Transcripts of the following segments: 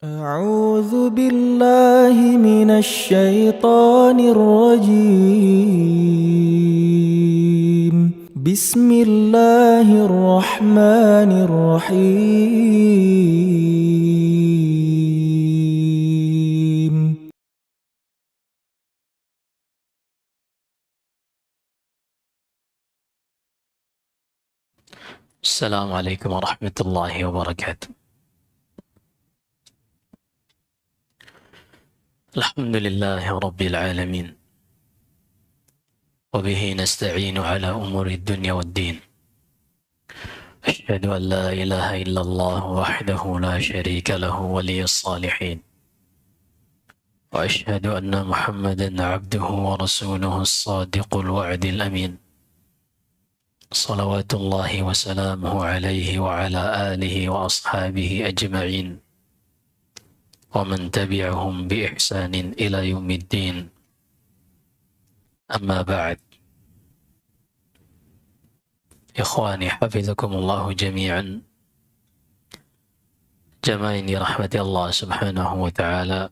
أعوذ بالله من الشيطان الرجيم بسم الله الرحمن الرحيم السلام عليكم ورحمة الله وبركاته. الحمد لله رب العالمين، وبه نستعين على أمور الدنيا والدين. أشهد أن لا إله إلا الله وحده لا شريك له ولي الصالحين، وأشهد أن محمدا عبده ورسوله الصادق الوعد الأمين، صلوات الله وسلامه عليه وعلى آله وأصحابه أجمعين، ومن تبعهم بإحسان إلى يوم الدين. أما بعد، إخواني حفظكم الله جميعا، jamaah ini rahmati Allah subhanahu wa ta'ala.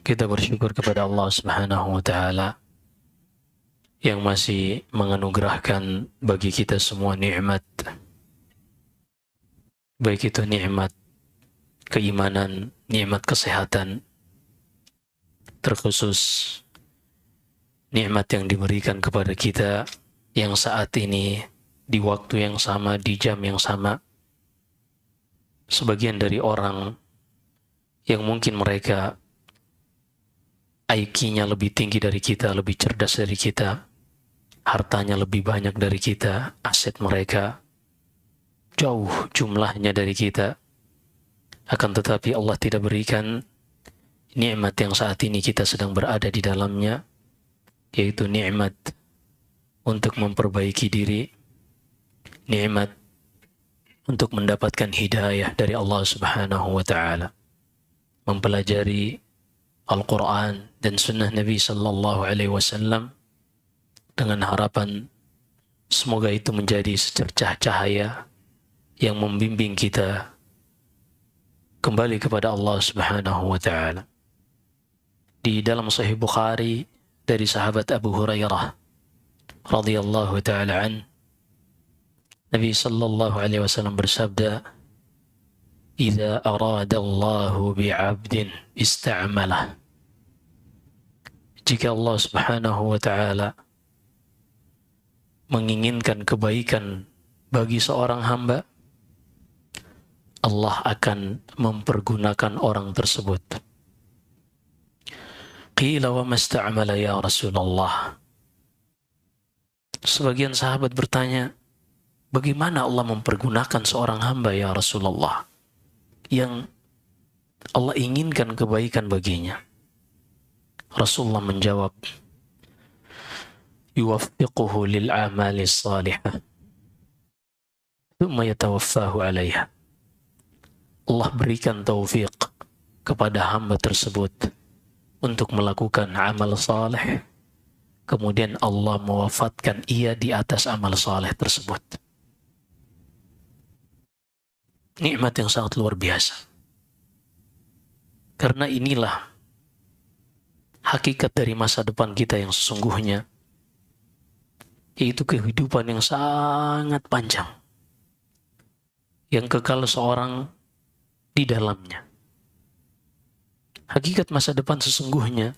Kita bersyukur kepada Allah subhanahu wa ta'ala yang masih menganugerahkan bagi kita semua nikmat, baik itu nikmat keimanan, nikmat kesehatan, terkhusus nikmat yang diberikan kepada kita yang saat ini di waktu yang sama, di jam yang sama, sebagian dari orang yang mungkin mereka IQ-nya lebih tinggi dari kita, lebih cerdas dari kita, hartanya lebih banyak dari kita, aset mereka jauh jumlahnya dari kita, akan tetapi Allah tidak berikan nikmat yang saat ini kita sedang berada di dalamnya, yaitu nikmat untuk memperbaiki diri, nikmat untuk mendapatkan hidayah dari Allah subhanahu wa ta'ala, mempelajari Al-Quran dan sunnah Nabi sallallahu alaihi wasallam dengan harapan semoga itu menjadi secercah cahaya yang membimbing kita kembali kepada Allah subhanahu wa ta'ala. Di dalam Sahih Bukhari dari sahabat Abu Hurairah radhiyallahu ta'ala an, Nabi sallallahu alaihi wasallam bersabda, "Idza arada Allahu bi'abdin ista'malah." Jika Allah subhanahu wa ta'ala menginginkan kebaikan bagi seorang hamba, Allah akan mempergunakan orang tersebut. Qila wa masta'amala ya Rasulullah. Sebagian sahabat bertanya, bagaimana Allah mempergunakan seorang hamba ya Rasulullah yang Allah inginkan kebaikan baginya? Rasulullah menjawab, yuwaffiquhu lil amali salihah thumma yatawaffahu alaiha. Allah berikan taufik kepada hamba tersebut untuk melakukan amal saleh, kemudian Allah mewafatkan ia di atas amal saleh tersebut. Nikmat yang sangat luar biasa. Karena inilah hakikat dari masa depan kita yang sesungguhnya, yaitu kehidupan yang sangat panjang, yang kekal seorang di dalamnya. Hakikat masa depan sesungguhnya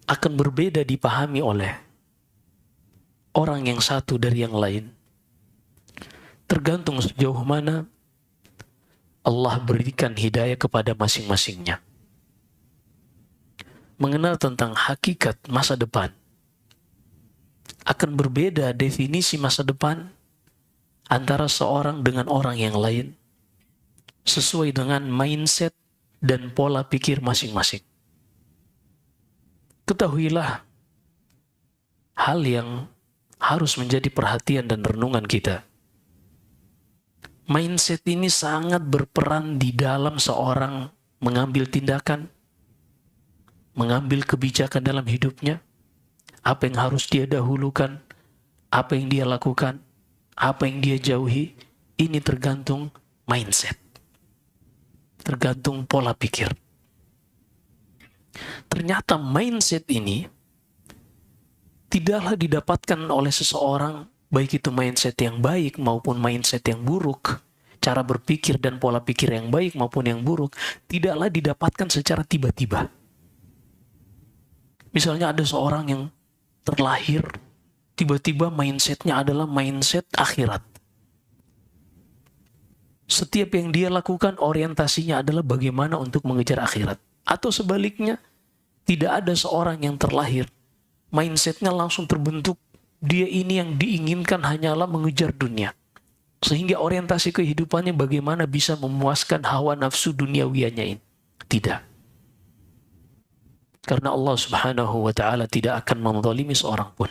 akan berbeda dipahami oleh orang yang satu dari yang lain, tergantung sejauh mana Allah berikan hidayah kepada masing-masingnya. Mengenal tentang hakikat masa depan akan berbeda definisi masa depan antara seorang dengan orang yang lain, sesuai dengan mindset dan pola pikir masing-masing. Ketahuilah hal yang harus menjadi perhatian dan renungan kita. Mindset ini sangat berperan di dalam seorang mengambil tindakan, mengambil kebijakan dalam hidupnya, apa yang harus dia dahulukan, apa yang dia lakukan, apa yang dia jauhi, Ini tergantung mindset, tergantung pola pikir. Ternyata mindset ini tidaklah didapatkan oleh seseorang, baik itu mindset yang baik maupun mindset yang buruk. Cara berpikir dan pola pikir yang baik maupun yang buruk tidaklah didapatkan secara tiba-tiba. Misalnya ada seorang yang terlahir, tiba-tiba mindsetnya adalah mindset akhirat. Setiap yang dia lakukan orientasinya adalah bagaimana untuk mengejar akhirat. Atau sebaliknya, tidak ada seorang yang terlahir, mindsetnya langsung terbentuk, dia ini yang diinginkan hanyalah mengejar dunia. Sehingga orientasi kehidupannya bagaimana bisa memuaskan hawa nafsu duniawianya ini. Tidak. Karena Allah Subhanahu wa ta'ala tidak akan menzalimi seorang pun.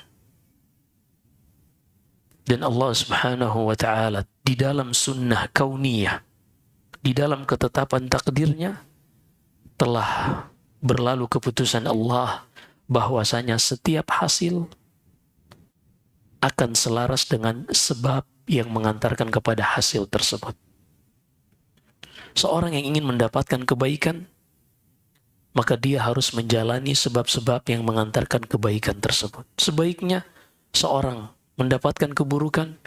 Dan Allah Subhanahu wa ta'ala di dalam sunnah kauniyah, di dalam ketetapan takdirnya, telah berlalu keputusan Allah bahwasanya setiap hasil akan selaras dengan sebab yang mengantarkan kepada hasil tersebut. Seorang yang ingin mendapatkan kebaikan, maka dia harus menjalani sebab-sebab yang mengantarkan kebaikan tersebut. Sebaiknya seorang mendapatkan keburukan,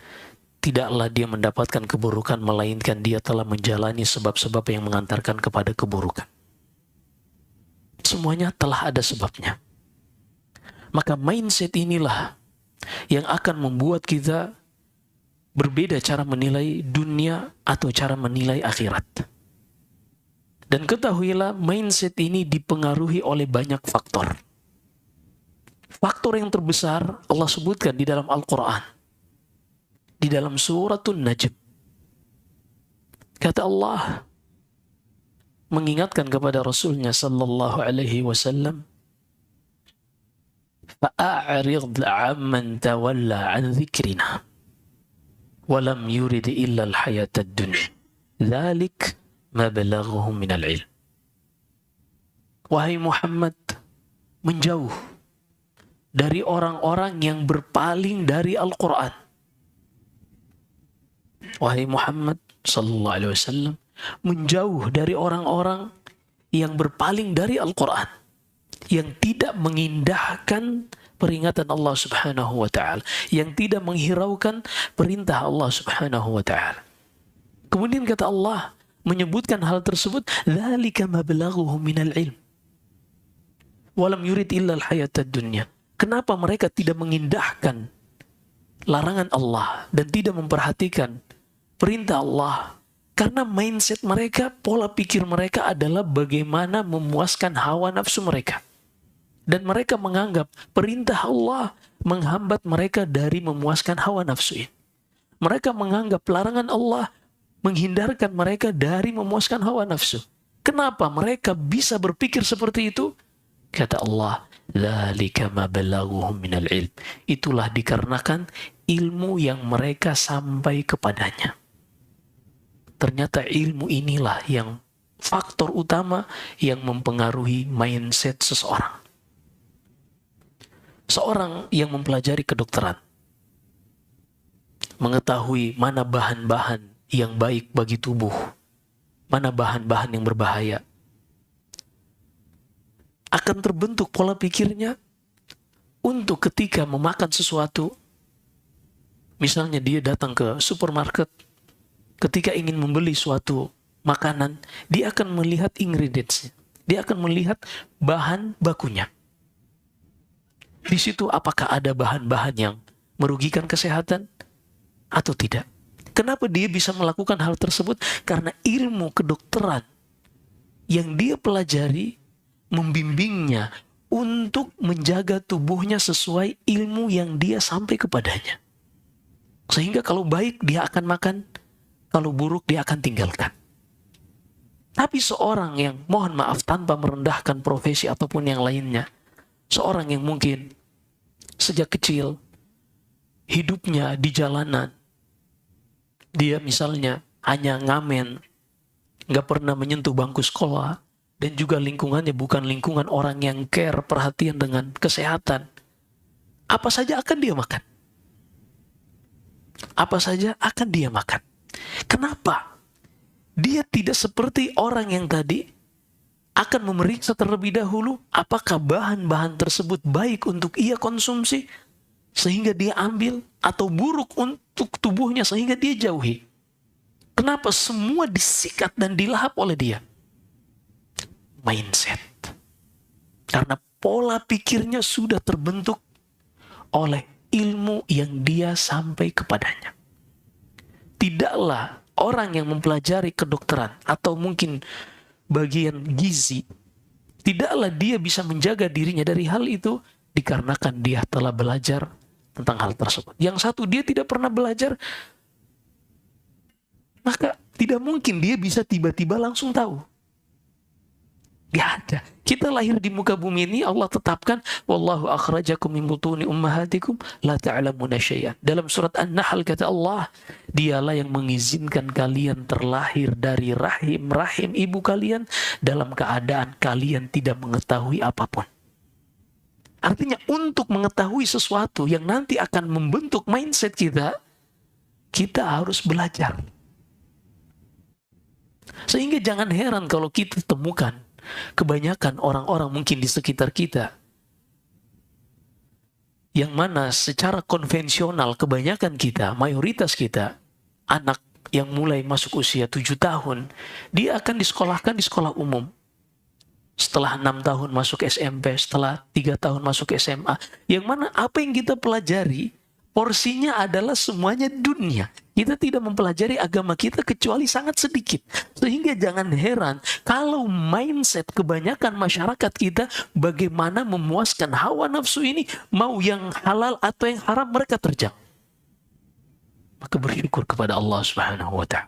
tidaklah dia mendapatkan keburukan, melainkan dia telah menjalani sebab-sebab yang mengantarkan kepada keburukan. Semuanya telah ada sebabnya. Maka mindset inilah yang akan membuat kita berbeda cara menilai dunia atau cara menilai akhirat. Dan ketahuilah, mindset ini dipengaruhi oleh banyak faktor. Faktor yang terbesar Allah sebutkan di dalam Al-Quran. Di dalam suratul Najm. Kata Allah, mengingatkan kepada Rasulnya sallallahu alaihi wasallam, فَأَعْرِضْ عَمَّنْ تَوَلَّى عَنْ ذِكْرِنَا وَلَمْ يُرِدْ إِلَّا الْحَيَاةَ الدُّنْيَا ذَلِكَ مَا بَلَغَهُ مِنَ الْعِلْمِ. Wahai Muhammad, menjauh dari orang-orang yang berpaling dari Al-Quran. Wahai Muhammad sallallahu alaihi wasallam, menjauh dari orang-orang yang berpaling dari Al-Quran, yang tidak mengindahkan peringatan Allah Subhanahu wa ta'ala, yang tidak menghiraukan perintah Allah Subhanahu wa ta'ala. Kemudian kata Allah menyebutkan hal tersebut, dzalika ma balaghuhum minal ilm walam yurid illa al-hayatad dunya. Kenapa mereka tidak mengindahkan larangan Allah dan tidak memperhatikan perintah Allah? Karena mindset mereka, pola pikir mereka adalah bagaimana memuaskan hawa nafsu mereka. Dan mereka menganggap perintah Allah menghambat mereka dari memuaskan hawa nafsu ini. Mereka menganggap larangan Allah menghindarkan mereka dari memuaskan hawa nafsu. Kenapa mereka bisa berpikir seperti itu? Kata Allah, dzalika ma balaghuhum minal ilm. Itulah dikarenakan ilmu yang mereka sampai kepadanya. Ternyata ilmu inilah yang faktor utama yang mempengaruhi mindset seseorang. Seorang yang mempelajari kedokteran, mengetahui mana bahan-bahan yang baik bagi tubuh, mana bahan-bahan yang berbahaya, akan terbentuk pola pikirnya untuk ketika memakan sesuatu. Misalnya dia datang ke supermarket, ketika ingin membeli suatu makanan, dia akan melihat ingredients-nya, dia akan melihat bahan bakunya. Di situ apakah ada bahan-bahan yang merugikan kesehatan atau tidak. Kenapa dia bisa melakukan hal tersebut? Karena ilmu kedokteran yang dia pelajari membimbingnya untuk menjaga tubuhnya sesuai ilmu yang dia sampai kepadanya. Sehingga kalau baik dia akan makan, kalau buruk dia akan tinggalkan. Tapi seorang yang, mohon maaf, tanpa merendahkan profesi ataupun yang lainnya, seorang yang mungkin sejak kecil hidupnya di jalanan, dia misalnya hanya ngamen, nggak pernah menyentuh bangku sekolah, dan juga lingkungannya bukan lingkungan orang yang care, perhatian dengan kesehatan, apa saja akan dia makan. Apa saja akan dia makan. Kenapa? Dia tidak seperti orang yang tadi akan memeriksa terlebih dahulu apakah bahan-bahan tersebut baik untuk ia konsumsi sehingga dia ambil, atau buruk untuk tubuhnya sehingga dia jauhi. Kenapa semua disikat dan dilahap oleh dia? Mindset. Karena pola pikirnya sudah terbentuk oleh ilmu yang dia sampai kepadanya. Tidaklah orang yang mempelajari kedokteran atau mungkin bagian gizi, tidaklah dia bisa menjaga dirinya dari hal itu dikarenakan dia telah belajar tentang hal tersebut. Yang satu, dia tidak pernah belajar, maka tidak mungkin dia bisa tiba-tiba langsung tahu. Gak ada. Kita lahir di muka bumi ini, Allah tetapkan, wallahu akhrajakum min butuni ummahatikum la ta'lamuna syai'an. Dalam surat An-Nahl kata Allah, dialah yang mengizinkan kalian terlahir dari rahim ibu kalian dalam keadaan kalian tidak mengetahui apapun. Artinya untuk mengetahui sesuatu yang nanti akan membentuk mindset kita, kita harus belajar. Sehingga jangan heran kalau kita temukan kebanyakan orang-orang mungkin di sekitar kita yang mana secara konvensional kebanyakan kita, mayoritas kita, anak yang mulai masuk usia 7 tahun, dia akan disekolahkan di sekolah umum. Setelah 6 tahun masuk SMP, setelah 3 tahun masuk SMA, yang mana apa yang kita pelajari, porsinya adalah semuanya dunia. Kita tidak mempelajari agama kita kecuali sangat sedikit. Sehingga jangan heran kalau mindset kebanyakan masyarakat kita bagaimana memuaskan hawa nafsu ini, mau yang halal atau yang haram mereka terjang. Maka bersyukur kepada Allah Subhanahu wa ta'ala.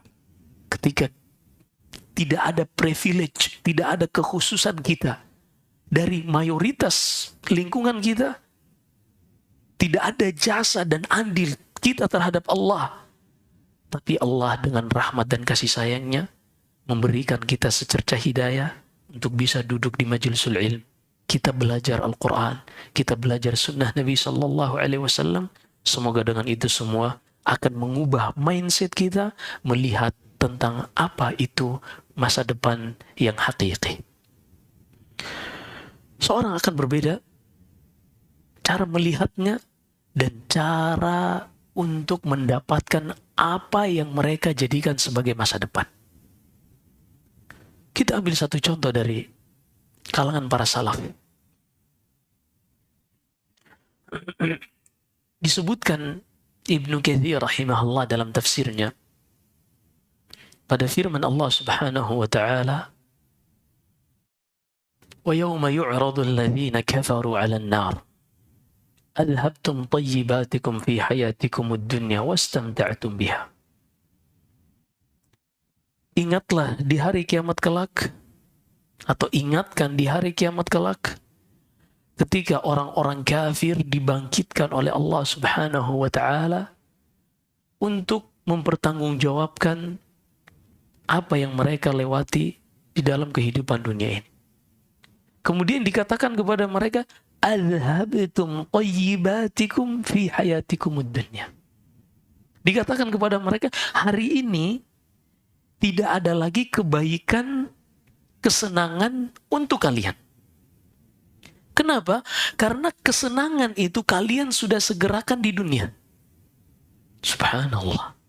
Ketika tidak ada privilege, tidak ada kekhususan kita dari mayoritas lingkungan kita, tidak ada jasa dan andil kita terhadap Allah. Tapi Allah dengan rahmat dan kasih sayangnya memberikan kita secercah hidayah untuk bisa duduk di majlisul ilm. Kita belajar Al-Quran, kita belajar sunnah Nabi Sallallahu Alaihi Wasallam. Semoga dengan itu semua akan mengubah mindset kita melihat tentang apa itu masa depan yang hakiki. Seorang akan berbeda cara melihatnya dan cara untuk mendapatkan apa yang mereka jadikan sebagai masa depan. Kita ambil satu contoh dari kalangan para salaf. Disebutkan Ibnu Katsir rahimahullah dalam tafsirnya pada firman Allah Subhanahu wa ta'ala, wa yawma yu'radu alladhina kafaru 'alan nar adhabtum tayyibatikum fi hayatikum ad-dunya wastamta'tum biha. Ingatlah di hari kiamat kelak, atau ingatkan di hari kiamat kelak ketika orang-orang kafir dibangkitkan oleh Allah Subhanahu wa ta'ala untuk mempertanggungjawabkan apa yang mereka lewati di dalam kehidupan dunia ini. Kemudian dikatakan kepada mereka, adhabtum tayyibatikum fi hayatikum ad-dunya. Dikatakan kepada mereka, hari ini tidak ada lagi kebaikan, kesenangan untuk kalian. Kenapa? Karena kesenangan itu kalian sudah segerakan di dunia. Subhanallah.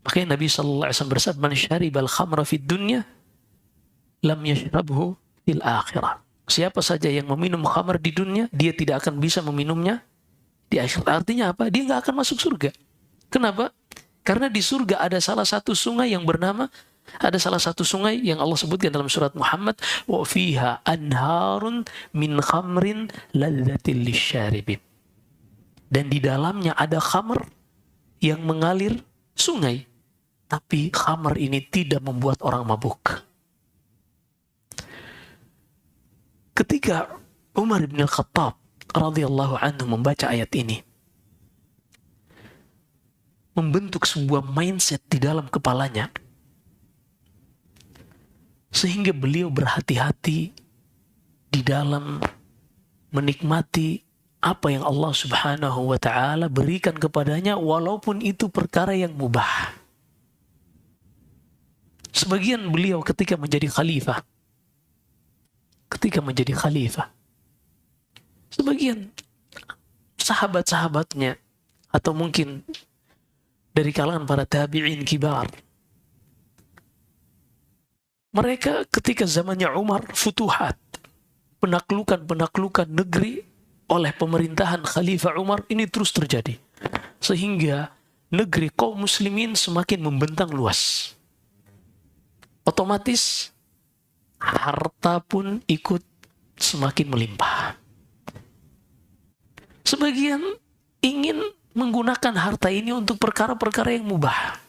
Makanya Nabi SAW bersabda, man syaribal khamra fid dunya lam yashrabhu fil akhirah. Siapa saja yang meminum khamar di dunia, dia tidak akan bisa meminumnya di akhirat. Artinya apa? Dia nggak akan masuk surga. Kenapa? Karena di surga ada salah satu sungai yang bernama, ada salah satu sungai yang Allah sebutkan dalam surat Muhammad, wa fiha anharun min khamrin ladzatil lisyaribin. Dan di dalamnya ada khamr yang mengalir sungai, tapi khamr ini tidak membuat orang mabuk. Ketika Umar bin Al-Khattab radhiyallahu anhu membaca ayat ini, membentuk sebuah mindset di dalam kepalanya, sehingga beliau berhati-hati di dalam menikmati apa yang Allah Subhanahu wa ta'ala berikan kepadanya, walaupun itu perkara yang mubah. Sebagian beliau ketika menjadi khalifah, sebagian sahabat-sahabatnya atau mungkin dari kalangan para tabi'in kibar, mereka ketika zamannya Umar, futuhat, penaklukan negeri oleh pemerintahan Khalifah Umar ini terus terjadi. Sehingga negeri kaum muslimin semakin membentang luas. Otomatis harta pun ikut semakin melimpah. Sebagian ingin menggunakan harta ini untuk perkara-perkara yang mubah.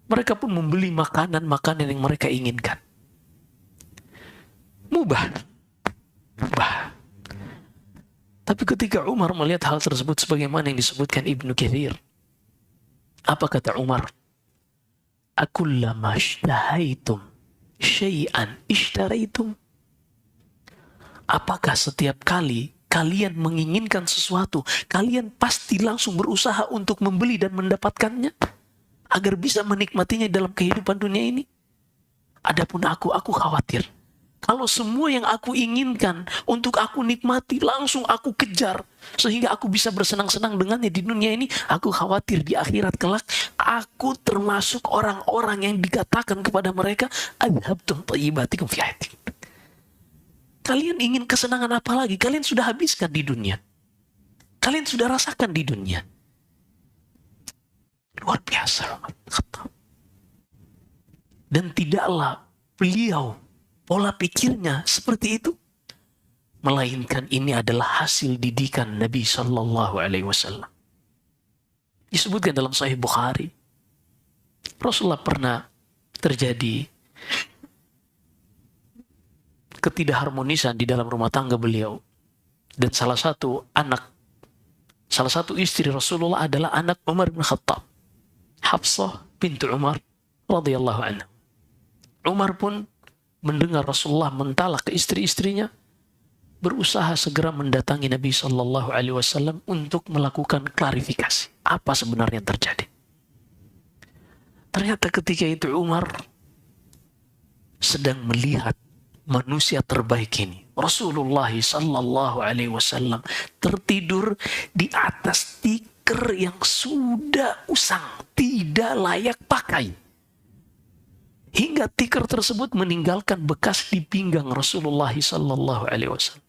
Mereka pun membeli makanan-makanan yang mereka inginkan. Mubah. Tapi ketika Umar melihat hal tersebut sebagaimana yang disebutkan Ibnu Katsir, apa kata Umar? Akullama ishtahaitum syai'an ishtaraitum. Apakah setiap kali kalian menginginkan sesuatu, kalian pasti langsung berusaha untuk membeli dan mendapatkannya agar bisa menikmatinya dalam kehidupan dunia ini? Adapun aku khawatir kalau semua yang aku inginkan untuk aku nikmati langsung aku kejar sehingga aku bisa bersenang-senang dengannya di dunia ini, aku khawatir di akhirat kelak aku termasuk orang-orang yang dikatakan kepada mereka adhabtum thayyibatikum fi hayatikum. Kalian ingin kesenangan apa lagi? Kalian sudah habiskan di dunia. Kalian sudah rasakan di dunia. Luar biasa. Dan tidaklah beliau pola pikirnya seperti itu, melainkan ini adalah hasil didikan Nabi Sallallahu Alaihi Wasallam. Disebutkan dalam Sahih Bukhari, Rasulullah pernah terjadi ketidakharmonisan di dalam rumah tangga beliau, dan salah satu istri Rasulullah adalah anak Umar bin Khattab, Hafsah bintu Umar radhiyallahu anhu. Umar pun mendengar Rasulullah mentalak ke istri-istrinya, berusaha segera mendatangi Nabi Sallallahu Alaihi Wasallam untuk melakukan klarifikasi apa sebenarnya yang terjadi. Ternyata ketika itu Umar sedang melihat manusia terbaik ini, Rasulullah Sallallahu Alaihi Wasallam, tertidur di atas tikar yang sudah usang, tidak layak pakai. Hingga tikar tersebut meninggalkan bekas di pinggang Rasulullah Sallallahu Alaihi Wasallam.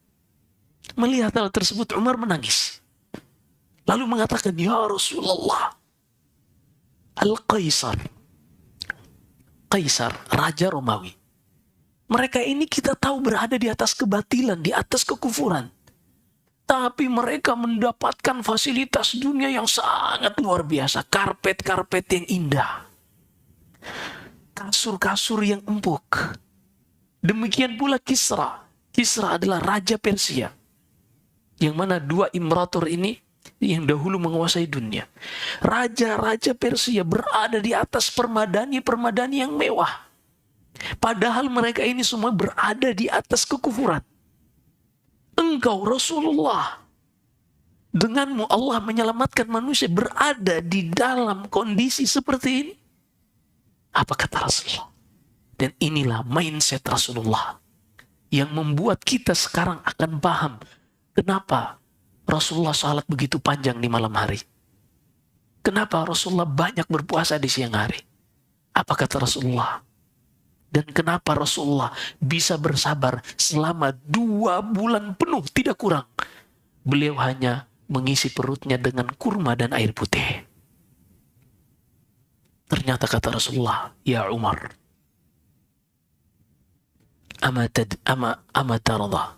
Melihat hal tersebut, Umar menangis. Lalu mengatakan, ya Rasulullah, Al-Qaisar, Raja Romawi, mereka ini kita tahu berada di atas kebatilan, di atas kekufuran. Tapi mereka mendapatkan fasilitas dunia yang sangat luar biasa. Karpet-karpet yang indah, kasur-kasur yang empuk. Demikian pula Kisra. Kisra adalah Raja Persia, yang mana dua imperator ini yang dahulu menguasai dunia. Raja-raja Persia berada di atas permadani-permadani yang mewah. Padahal mereka ini semua berada di atas kekufuran. Engkau Rasulullah, denganmu Allah menyelamatkan manusia, berada di dalam kondisi seperti ini. Apa kata Rasulullah? Dan inilah mindset Rasulullah yang membuat kita sekarang akan paham kenapa Rasulullah salat begitu panjang di malam hari. Kenapa Rasulullah banyak berpuasa di siang hari. Apa kata Rasulullah? Dan kenapa Rasulullah bisa bersabar selama 2 bulan penuh tidak kurang. Beliau hanya mengisi perutnya dengan kurma dan air putih. Ternyata kata Rasulullah, ya Umar, ama tarda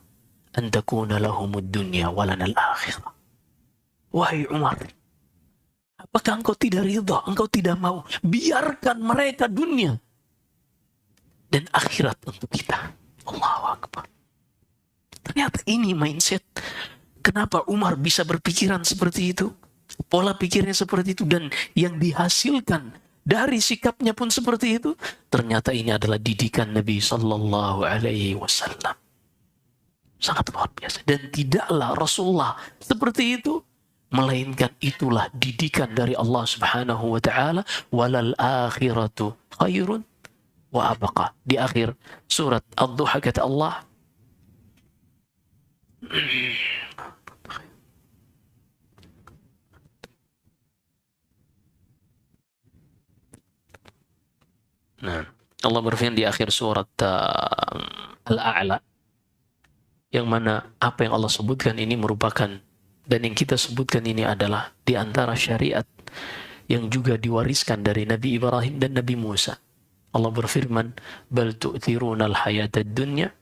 an takuna lahumud dunya walana al-akhirah. Wahai Umar, apakah engkau tidak ridha, engkau tidak mau biarkan mereka dunia dan akhirat untuk kita? Allahu Akbar. Ternyata ini mindset. Kenapa Umar bisa berpikiran seperti itu? Pola pikirnya seperti itu, dan yang dihasilkan dari sikapnya pun seperti itu. Ternyata ini adalah didikan Nabi Sallallahu Alaihi Wasallam. Sangat luar biasa. Dan tidaklah Rasulullah seperti itu, melainkan itulah didikan dari Allah Subhanahu wa Ta'ala. Walal akhiratu khairun wa abqa. Di akhir surat Ad-Duha kata Allah, nah, Allah berfirman di akhir surat Al-A'la, yang mana apa yang Allah sebutkan ini merupakan, dan yang kita sebutkan ini adalah di antara syariat yang juga diwariskan dari Nabi Ibrahim dan Nabi Musa. Allah berfirman, bal tu'thiruna al-hayata ad-dunya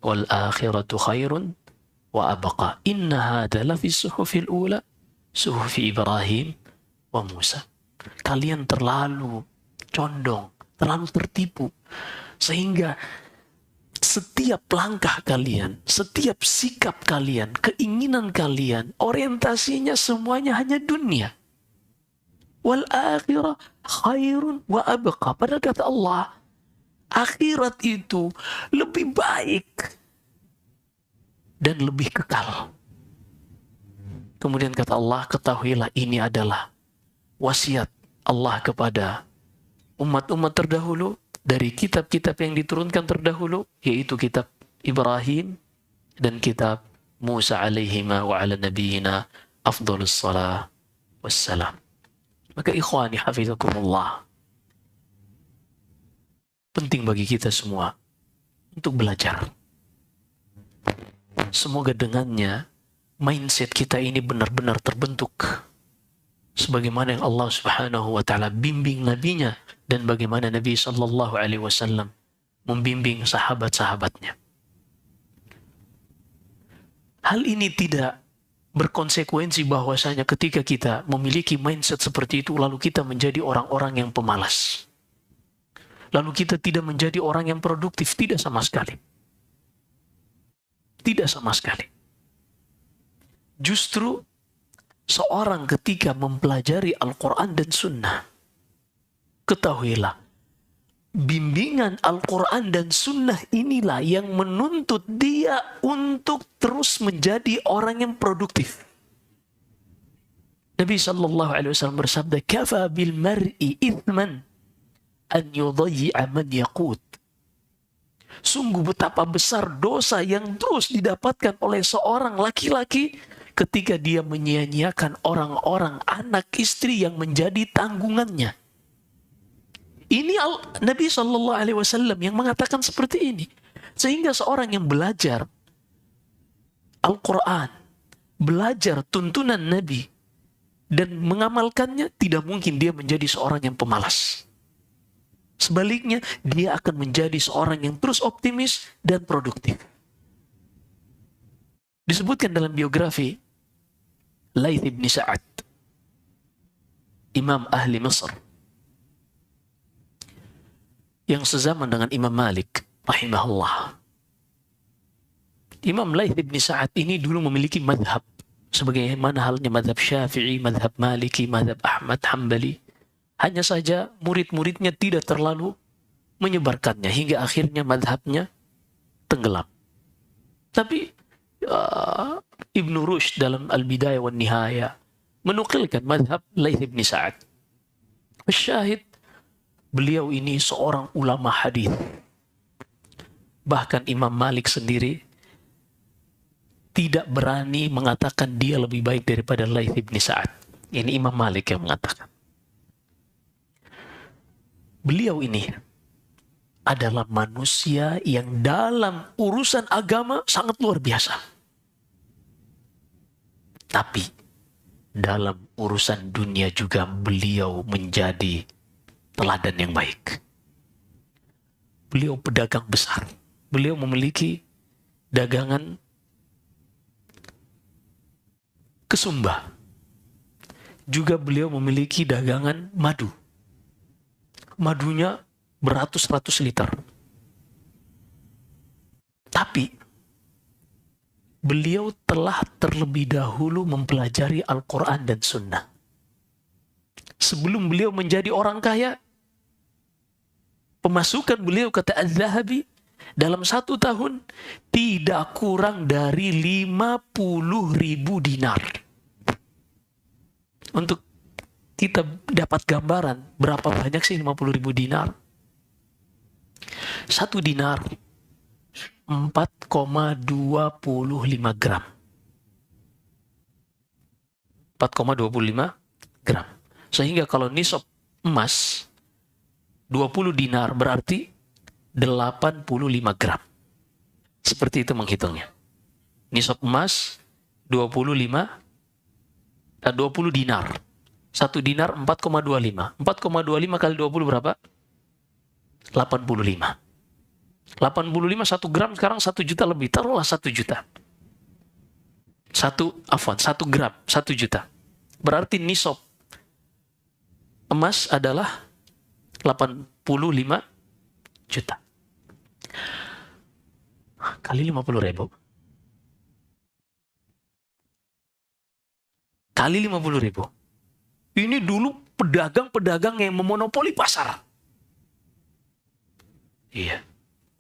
wal akhiratu khairun wa abqa. Inna hadha lafi suhufil ula, suhufi Ibrahim wa Musa. Kalian terlalu condong, terlalu tertipu, sehingga setiap langkah kalian, setiap sikap kalian, keinginan kalian, orientasinya semuanya hanya dunia. Wal akhirah khairun wa abqa. Padahal kata Allah, akhirat itu lebih baik dan lebih kekal. Kemudian kata Allah, ketahuilah ini adalah wasiat Allah kepada umat-umat terdahulu dari kitab-kitab yang diturunkan terdahulu, yaitu kitab Ibrahim dan kitab Musa alaihima wa ala nabiyina afdhalus salah wassalam. Maka ikhwani hafizakumullah, penting bagi kita semua untuk belajar. Semoga dengannya mindset kita ini benar-benar terbentuk sebagaimana yang Allah Subhanahu wa taala bimbing nabinya dan bagaimana Nabi sallallahu alaihi wasallam membimbing sahabat-sahabatnya. Hal ini tidak berkonsekuensi bahwasanya ketika kita memiliki mindset seperti itu lalu kita menjadi orang-orang yang pemalas. Lalu kita tidak menjadi orang yang produktif, tidak sama sekali. Tidak sama sekali. Justru seorang ketika mempelajari Al-Quran dan Sunnah, ketahuilah, bimbingan Al-Quran dan Sunnah inilah yang menuntut dia untuk terus menjadi orang yang produktif. Nabi SAW bersabda, kafa bil mar'i ithman an yudayyi'a man yaqut. Sungguh betapa besar dosa yang terus didapatkan oleh seorang laki-laki ketika dia menyia-nyiakan orang-orang, anak, istri yang menjadi tanggungannya. Ini Nabi SAW yang mengatakan seperti ini. Sehingga seorang yang belajar Al-Quran, belajar tuntunan Nabi, dan mengamalkannya, tidak mungkin dia menjadi seorang yang pemalas. Sebaliknya, dia akan menjadi seorang yang terus optimis dan produktif. Disebutkan dalam biografi Laits bin Sa'ad, Imam ahli Mesir, yang sezaman dengan Imam Malik rahimahullah. Imam Laits bin Sa'ad ini dulu memiliki madhab, sebagaimana halnya madhab Syafi'i, madhab Maliki, madhab Ahmad Hambali. Hanya saja murid-muridnya tidak terlalu menyebarkannya, hingga akhirnya madhabnya tenggelam. Tapi Ibn Rushd dalam Al-Bidayah wa Nihaya menukilkan madhab Laits bin Sa'ad. Syahid, beliau ini seorang ulama hadis. Bahkan Imam Malik sendiri tidak berani mengatakan dia lebih baik daripada Laits bin Sa'ad. Ini Imam Malik yang mengatakan. Beliau ini adalah manusia yang dalam urusan agama sangat luar biasa. Tapi dalam urusan dunia juga beliau menjadi teladan yang baik. Beliau pedagang besar. Beliau memiliki dagangan kesumba. Juga beliau memiliki dagangan madu. Madunya beratus-ratus liter. Tapi beliau telah terlebih dahulu mempelajari Al-Quran dan Sunnah. Sebelum beliau menjadi orang kaya, pemasukan beliau, kata Az-Zahabi, dalam 1 tahun tidak kurang dari 50.000 dinar. Untuk kita dapat gambaran berapa banyak sih 50.000 dinar. 1 dinar 4,25 gram. 4,25 gram. Sehingga kalau nisab emas 20 dinar berarti 85 gram. Seperti itu menghitungnya. Nisab emas 20 dinar. 1 dinar 4,25. 4,25 kali 20 berapa? 85. 85 1 gram sekarang 1 juta lebih. Taruhlah 1 juta. 1 gram 1 juta. Berarti nisab emas adalah 85 juta. Kali 50.000. Kali 50.000. Ini dulu pedagang-pedagang yang memonopoli pasar. Iya.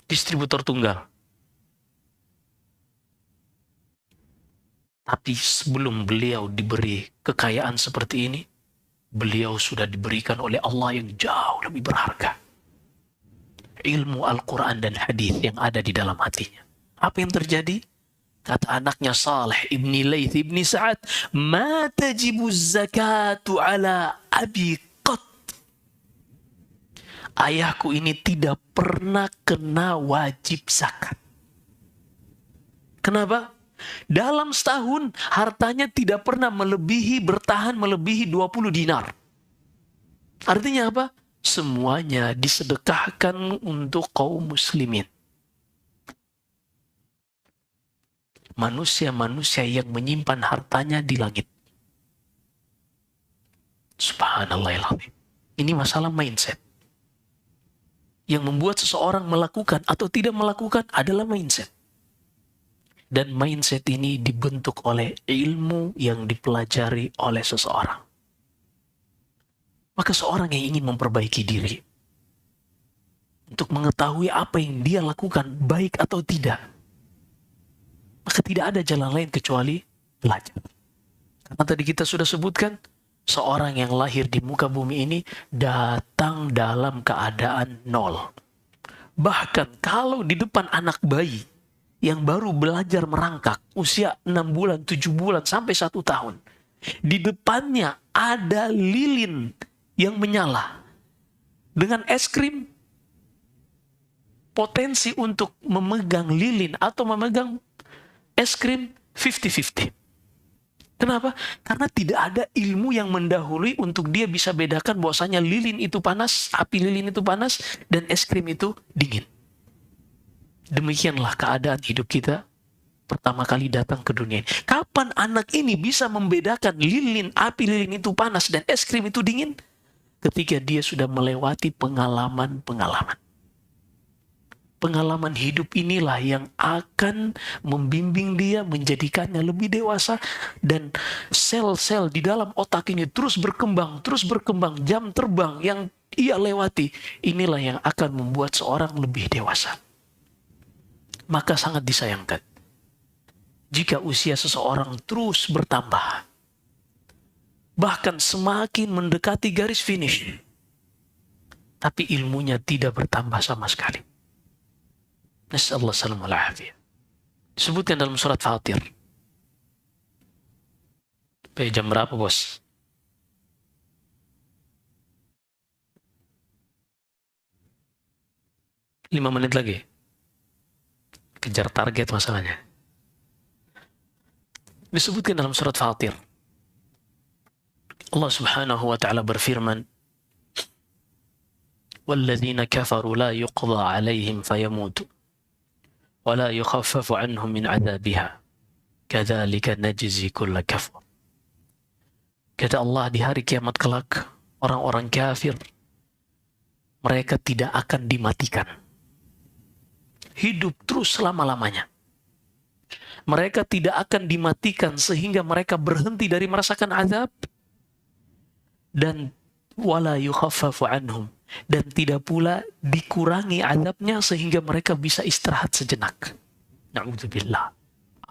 Distributor tunggal. Tapi sebelum beliau diberi kekayaan seperti ini, beliau sudah diberikan oleh Allah yang jauh lebih berharga. Ilmu Al-Quran dan hadis yang ada di dalam hatinya. Apa yang terjadi? Kata anaknya Saleh ibni Laith ibni Sa'ad, "Ma tajibu zakatu ala abi qat." Ayahku ini tidak pernah kena wajib zakat. Kenapa? Dalam setahun hartanya tidak pernah bertahan melebihi 20 dinar. Artinya apa? Semuanya disedekahkan untuk kaum muslimin. Manusia-manusia yang menyimpan hartanya di langit. Subhanallahiladzim. Ini masalah mindset. Yang membuat seseorang melakukan atau tidak melakukan adalah mindset. Dan mindset ini dibentuk oleh ilmu yang dipelajari oleh seseorang. Maka seorang yang ingin memperbaiki diri, untuk mengetahui apa yang dia lakukan baik atau tidak, maka tidak ada jalan lain kecuali belajar. Karena tadi kita sudah sebutkan, seorang yang lahir di muka bumi ini datang dalam keadaan nol. Bahkan kalau di depan anak bayi yang baru belajar merangkak, usia 6 bulan, 7 bulan, sampai 1 tahun. Di depannya ada lilin yang menyala. Dengan es krim, potensi untuk memegang lilin atau memegang es krim 50-50. Kenapa? Karena tidak ada ilmu yang mendahului untuk dia bisa bedakan bahwasanya lilin itu panas, api lilin itu panas, dan es krim itu dingin. Demikianlah keadaan hidup kita pertama kali datang ke dunia ini. Kapan anak ini bisa membedakan api lilin itu panas dan es krim itu dingin? Ketika dia sudah melewati pengalaman-pengalaman. Pengalaman hidup inilah yang akan membimbing dia, menjadikannya lebih dewasa, dan sel-sel di dalam otak ini terus berkembang, jam terbang yang ia lewati, inilah yang akan membuat seorang lebih dewasa. Maka sangat disayangkan jika usia seseorang terus bertambah, bahkan semakin mendekati garis finish, tapi ilmunya tidak bertambah sama sekali. Nasallahu salamul afiyah. Disebutkan dalam surat Fatir. Jam berapa, bos? 5 menit lagi. Kejar target masalahnya. Disebutkan dalam surat Fatir. Allah subhanahu wa ta'ala berfirman, وَالَّذِينَ كَفَرُوا لَا يُقْضَى عَلَيْهِمْ فَيَمُوتُوا وَلَا يُخَفَّفُ عَنْهُمْ مِنْ عَذَابِهَا كَذَلِكَ نَجْزِي كُلَّ كَفُورٍ. Kata Allah, di hari kiamat kelak, orang-orang kafir, mereka tidak akan dimatikan. Hidup terus selama-lamanya. Mereka tidak akan dimatikan sehingga mereka berhenti dari merasakan azab. Dan wala yukhaffafu anhum, dan tidak pula dikurangi azabnya sehingga mereka bisa istirahat sejenak. Na'udzubillah.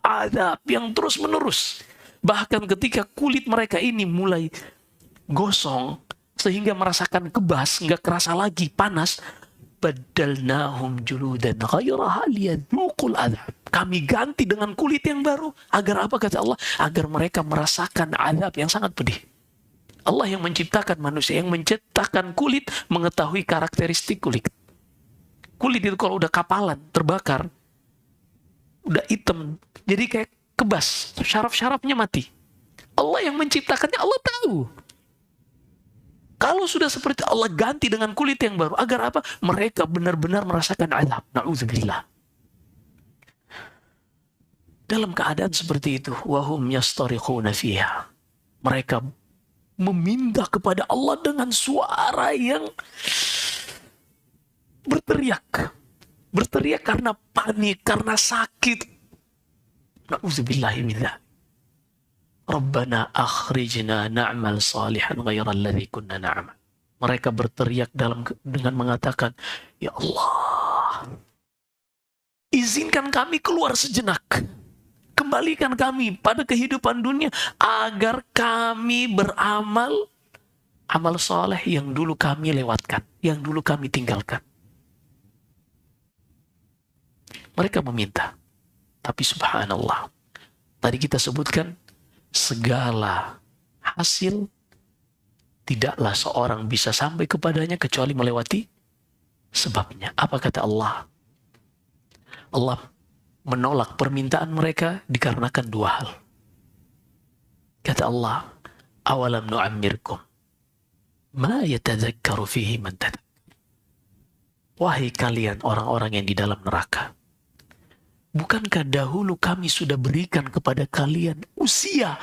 Azab yang terus menerus. Bahkan ketika kulit mereka ini mulai gosong sehingga merasakan kebas, nggak kerasa lagi panas, baddalnahum juludan ghairaha liyadzuqul adzab. Kami ganti dengan kulit yang baru. Agar apa kata Allah? Agar mereka merasakan azab yang sangat pedih. Allah yang menciptakan manusia, yang menciptakan kulit, mengetahui karakteristik kulit. Kulit itu kalau udah kapalan, terbakar, udah hitam, jadi kayak kebas, syaraf-syarafnya mati. Allah yang menciptakannya, Allah tahu. Kalau sudah seperti Allah ganti dengan kulit yang baru, agar apa? Mereka benar-benar merasakan azab. Na'udzubillah. Dalam keadaan seperti itu, wahum yastarikhuna fiha. Mereka meminta kepada Allah dengan suara yang berteriak. Berteriak karena panik, karena sakit. Na'udzubillahi min dzalik. Rabbana akhrijna na'mal salihan ghairal ladzi kunna na'mal. Mereka berteriak dengan mengatakan, ya Allah, izinkan kami keluar sejenak. Kembalikan kami pada kehidupan dunia agar kami beramal amal soleh yang dulu kami lewatkan, yang dulu kami tinggalkan. Mereka meminta. Tapi subhanallah, tadi kita sebutkan segala hasil tidaklah seorang bisa sampai kepadanya kecuali melewati sebabnya. Apa kata Allah? Allah menolak permintaan mereka dikarenakan dua hal. Kata Allah, awalam nu'ammirkum ma yatadzakkaru fihi man tadzakar. Wahai kalian orang-orang yang di dalam neraka, bukankah dahulu kami sudah berikan kepada kalian usia,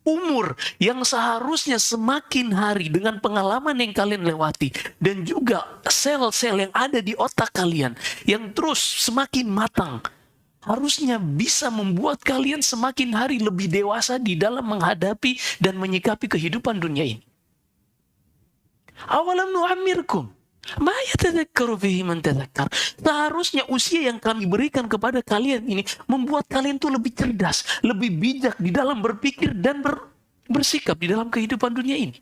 umur yang seharusnya semakin hari dengan pengalaman yang kalian lewati, dan juga sel-sel yang ada di otak kalian yang terus semakin matang, harusnya bisa membuat kalian semakin hari lebih dewasa di dalam menghadapi dan menyikapi kehidupan dunia ini. Awalam nu'ammirkum ma yatadzakkaru fihi man tadzakkar. Seharusnya usia yang kami berikan kepada kalian ini membuat kalian tuh lebih cerdas, lebih bijak di dalam berpikir dan bersikap di dalam kehidupan dunia ini.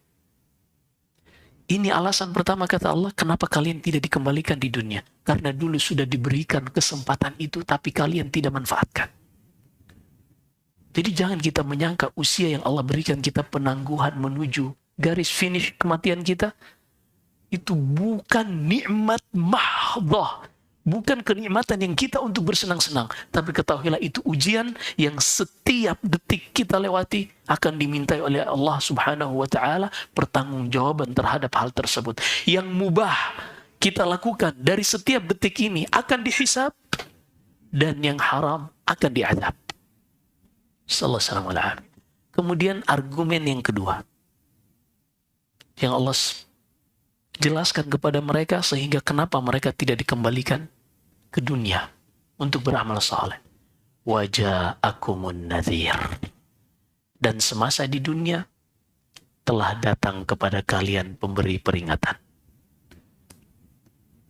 Ini alasan pertama kata Allah, kenapa kalian tidak dikembalikan di dunia. Karena dulu sudah diberikan kesempatan itu, tapi kalian tidak manfaatkan. Jadi jangan kita menyangka usia yang Allah berikan kita penangguhan menuju garis finish kematian kita, itu bukan nikmat mahdhah. Bukan kenikmatan yang kita untuk bersenang-senang. Tapi ketahuilah itu ujian yang setiap detik kita lewati akan dimintai oleh Allah subhanahu wa ta'ala pertanggungjawaban terhadap hal tersebut. Yang mubah kita lakukan dari setiap detik ini akan dihisab, dan yang haram akan diazab. Sallallahu alaihi wasallam. Kemudian argumen yang kedua yang Allah jelaskan kepada mereka sehingga kenapa mereka tidak dikembalikan ke dunia untuk beramal saleh. Waja'akumun nadhir. Dan semasa di dunia telah datang kepada kalian pemberi peringatan.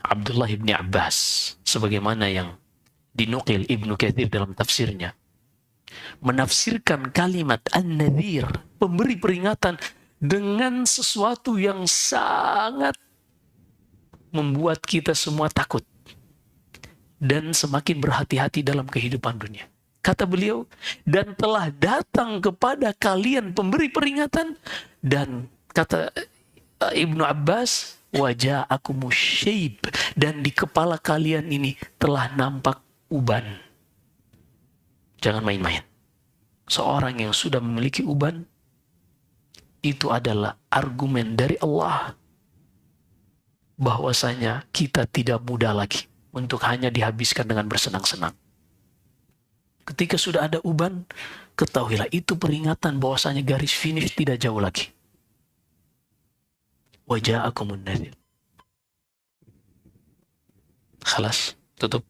Abdullah ibn Abbas, sebagaimana yang dinukil Ibnu Katsir dalam tafsirnya, menafsirkan kalimat an-nadhir, pemberi peringatan, dengan sesuatu yang sangat membuat kita semua takut dan semakin berhati-hati dalam kehidupan dunia. Kata beliau, dan telah datang kepada kalian pemberi peringatan, dan kata Ibnu Abbas, waja'akumus syaib, dan di kepala kalian ini telah nampak uban. Jangan main-main. Seorang yang sudah memiliki uban, itu adalah argumen dari Allah bahwasanya kita tidak muda lagi untuk hanya dihabiskan dengan bersenang-senang. Ketika sudah ada uban, ketahuilah itu peringatan bahwasanya garis finish tidak jauh lagi. Waja'akumun nadhir. Khalas, tutup.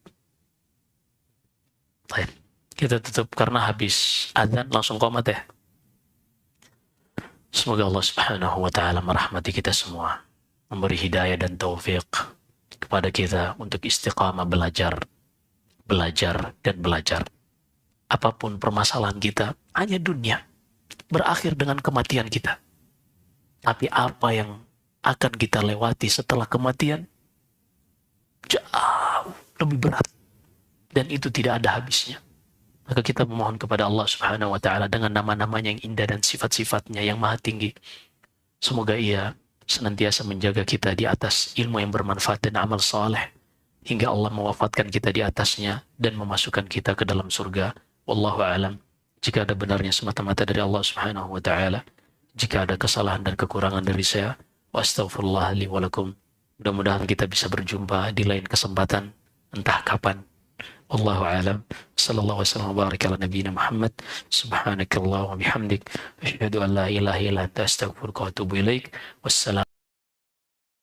Baik, kita tutup karena habis adzan langsung qomat ya. Semoga Allah subhanahu wa ta'ala merahmati kita semua, memberi hidayah dan taufik kepada kita untuk istiqamah belajar dan belajar. Apapun permasalahan kita, hanya dunia berakhir dengan kematian kita. Tapi apa yang akan kita lewati setelah kematian lebih berat, dan itu tidak ada habisnya. Maka kita memohon kepada Allah Subhanahu wa Ta'ala dengan nama-namanya yang indah dan sifat-sifatnya yang maha tinggi. Semoga Ia senantiasa menjaga kita di atas ilmu yang bermanfaat dan amal saleh hingga Allah mewafatkan kita di atasnya dan memasukkan kita ke dalam surga. Wallahu a'lam. Jika ada benarnya semata-mata dari Allah Subhanahu wa Ta'ala. Jika ada kesalahan dan kekurangan dari saya, wa astaghfirullah li wa lakum. Mudah-mudahan kita bisa berjumpa di lain kesempatan, entah kapan. Wallahu a'lam. Sallallahu wasallam wa baraka ala nabiyyina Muhammad. Subhanakallah wa bihamdik. Asyhadu an la ilaha illa anta astaghfiruka wa atubu ilaik. Wassalam.